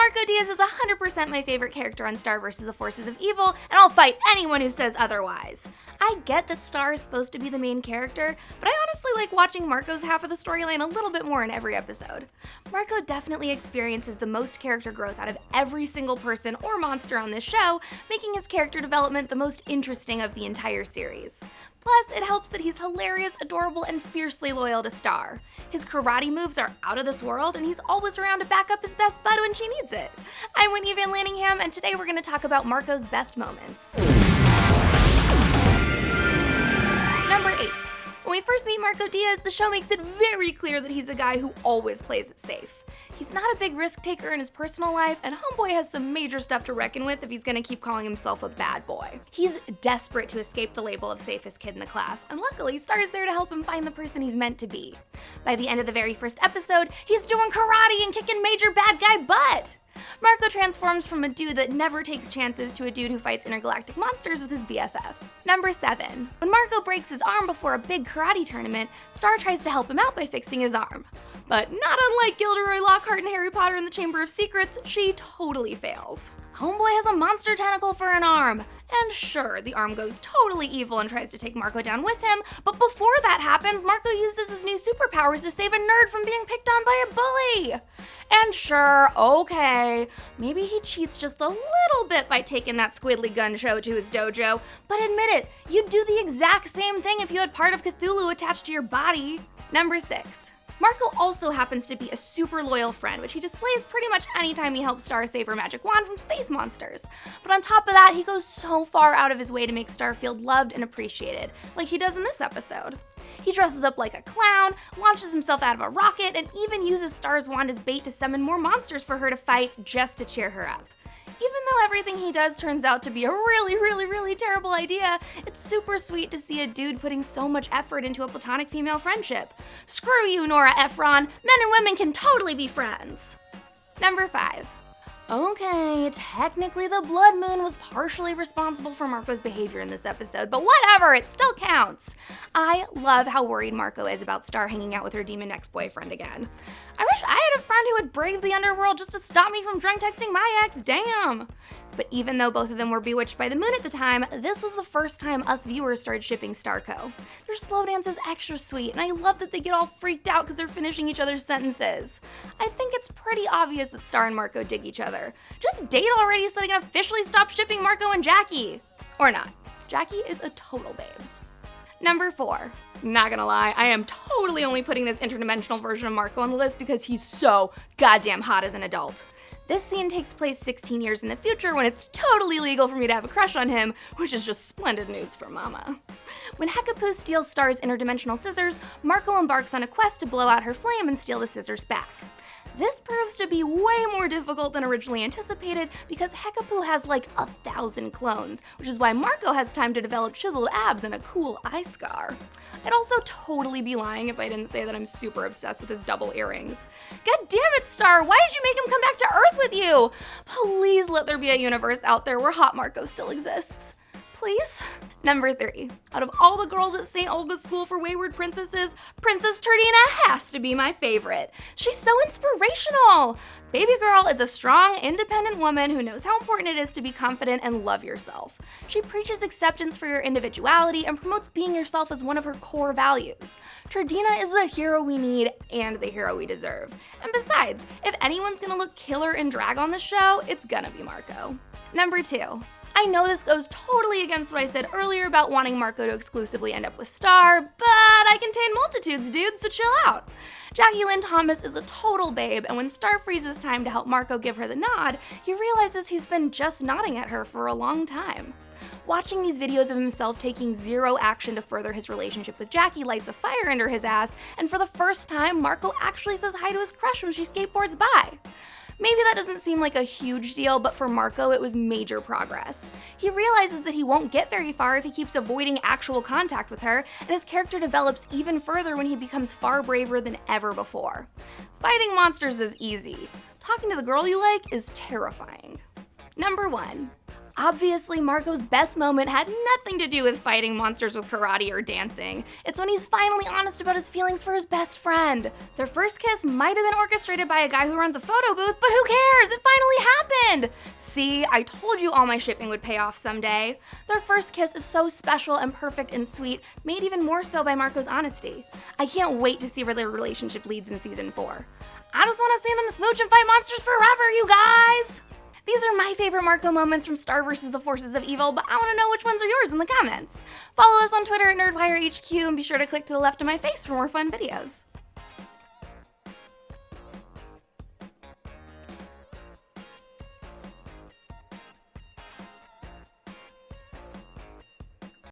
Marco Diaz is 100% my favorite character on Star vs. the Forces of Evil, and I'll fight anyone who says otherwise. I get that Star is supposed to be the main character, but I honestly like watching Marco's half of the storyline a little bit more in every episode. Marco definitely experiences the most character growth out of every single person or monster on this show, making his character development the most interesting of the entire series. Plus, it helps that he's hilarious, adorable, and fiercely loyal to Star. His karate moves are out of this world, and he's always around to back up his best bud when she needs it. I'm Whitney Van Laningham, and today we're going to talk about Marco's best moments. Number 8. When we first meet Marco Diaz, the show makes it very clear that he's a guy who always plays it safe. He's not a big risk taker in his personal life, and Homeboy has some major stuff to reckon with if he's gonna keep calling himself a bad boy. He's desperate to escape the label of safest kid in the class, and luckily Star's there to help him find the person he's meant to be. By the end of the very first episode, he's doing karate and kicking major bad guy butt! Marco transforms from a dude that never takes chances to a dude who fights intergalactic monsters with his BFF. Number 7. When Marco breaks his arm before a big karate tournament, Star tries to help him out by fixing his arm. But not unlike Gilderoy Lockhart and Harry Potter and the Chamber of Secrets, she totally fails. Homeboy has a monster tentacle for an arm. And sure, the arm goes totally evil and tries to take Marco down with him, but before that happens, Marco uses his new superpowers to save a nerd from being picked on by a bully. And sure, okay, maybe he cheats just a little bit by taking that squiddly gun show to his dojo, but admit it, you'd do the exact same thing if you had part of Cthulhu attached to your body. Number 6. Marco also happens to be a super loyal friend, which he displays pretty much anytime he helps Star save her magic wand from space monsters. But on top of that, he goes so far out of his way to make Star feel loved and appreciated, like he does in this episode. He dresses up like a clown, launches himself out of a rocket, and even uses Star's wand as bait to summon more monsters for her to fight just to cheer her up. Even though everything he does turns out to be a really terrible idea, it's super sweet to see a dude putting so much effort into a platonic female friendship. Screw you, Nora Ephron. Men and women can totally be friends. Number 5. Okay, technically the blood moon was partially responsible for Marco's behavior in this episode, but whatever, it still counts. I love how worried Marco is about Star hanging out with her demon ex-boyfriend again. I wish I had a friend who would brave the underworld just to stop me from drunk texting my ex, damn. But even though both of them were bewitched by the moon at the time, this was the first time us viewers started shipping Starco. Their slow dance is extra sweet, and I love that they get all freaked out because they're finishing each other's sentences. I think it's pretty obvious that Star and Marco dig each other. Just date already so they can officially stop shipping Marco and Jackie. Or not. Jackie is a total babe. Number 4. Not gonna lie, I am totally only putting this interdimensional version of Marco on the list because he's so goddamn hot as an adult. This scene takes place 16 years in the future when it's totally legal for me to have a crush on him, which is just splendid news for mama. When Hecapoo steals Star's interdimensional scissors, Marco embarks on a quest to blow out her flame and steal the scissors back. This proves to be way more difficult than originally anticipated because Hecapoo has like 1,000 clones, which is why Marco has time to develop chiseled abs and a cool eye scar. I'd also totally be lying if I didn't say that I'm super obsessed with his double earrings. God damn it, Star, why did you make him come back to Earth with you? Please let there be a universe out there where hot Marco still exists. Please? Number 3. Out of all the girls at St. Olga's School for Wayward Princesses, Princess Turdina has to be my favorite. She's so inspirational. Baby girl is a strong, independent woman who knows how important it is to be confident and love yourself. She preaches acceptance for your individuality and promotes being yourself as one of her core values. Turdina is the hero we need and the hero we deserve. And besides, if anyone's gonna look killer in drag on the show, it's gonna be Marco. Number 2. I know this goes totally against what I said earlier about wanting Marco to exclusively end up with Star, but I contain multitudes, dude, so chill out. Jackie Lynn Thomas is a total babe, and when Star freezes time to help Marco give her the nod, he realizes he's been just nodding at her for a long time. Watching these videos of himself taking zero action to further his relationship with Jackie lights a fire under his ass, and for the first time, Marco actually says hi to his crush when she skateboards by. Maybe that doesn't seem like a huge deal, but for Marco, it was major progress. He realizes that he won't get very far if he keeps avoiding actual contact with her, and his character develops even further when he becomes far braver than ever before. Fighting monsters is easy. Talking to the girl you like is terrifying. Number 1. Obviously, Marco's best moment had nothing to do with fighting monsters with karate or dancing. It's when he's finally honest about his feelings for his best friend. Their first kiss might have been orchestrated by a guy who runs a photo booth, but who cares? It finally end! See, I told you all my shipping would pay off someday. Their first kiss is so special and perfect and sweet, made even more so by Marco's honesty. I can't wait to see where their relationship leads in season 4. I just want to see them smooch and fight monsters forever, you guys! These are my favorite Marco moments from Star vs. the Forces of Evil, but I want to know which ones are yours in the comments. Follow us on Twitter at NerdWire HQ and be sure to click to the left of my face for more fun videos.